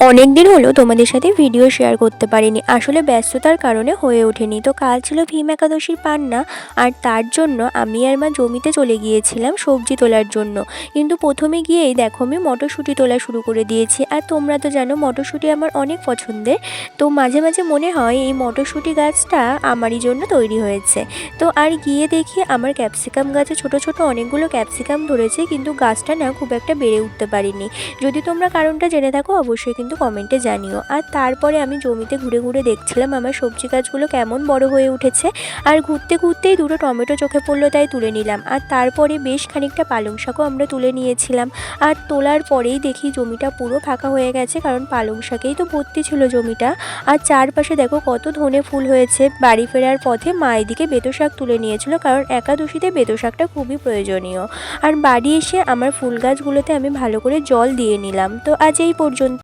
অনেক দিন হলো তোমাদের সাথে ভিডিও শেয়ার করতে পারিনি, আসলে ব্যস্ততার কারণে হয়ে ওঠেনি। তো কাল ছিল ভীম একাদশীর পান্না, আর তার জন্য আমি আর মা জমিতে চলে গিয়েছিলাম সবজি তোলার জন্য। কিন্তু প্রথমে গিয়েই দেখো আমি মটরশুঁটি তোলা শুরু করে দিয়েছি। আর তোমরা তো জানো মটরশুঁটি আমার অনেক পছন্দের। তো মাঝে মাঝে মনে হয় এই মটরশুঁটি গাছটা আমারই জন্য তৈরি হয়েছে। তো আর গিয়ে দেখি আমার ক্যাপসিকাম গাছে ছোট ছোট অনেকগুলো ক্যাপসিকাম ধরেছে, কিন্তু গাছটা না খুব একটা বেড়ে উঠতে পারিনি। যদি তোমরা কারণটা জেনে থাকো অবশ্যই কিন্তু কমেন্টে জানিও। আর তারপরে আমি জমিতে ঘুরে ঘুরে দেখছিলাম আমার সবজি গাছগুলো কেমন বড় হয়ে উঠেছে। আর ঘুরতে ঘুরতেই দুটো টমেটো চোখে পড়লো, তাই তুলে নিলাম। আর তারপরে বেশ খানিকটা পালং শাকও আমরা তুলে নিয়েছিলাম। আর তোলার পরেই দেখি জমিটা পুরো ফাঁকা হয়ে গেছে, কারণ পালং শাকেই তো ভর্তি ছিল জমিটা। আর চারপাশে দেখো কত ধনে ফুল হয়েছে। বাড়ি ফেরার পথে মা এদিকে বেতো শাক তুলে নিয়েছিল, কারণ একাদশীতে বেতো শাকটা খুবই প্রয়োজনীয়। আর বাড়ি এসে আমার ফুল গাছগুলোতে আমি ভালো করে জল দিয়ে নিলাম। তো আজ এই পর্যন্ত।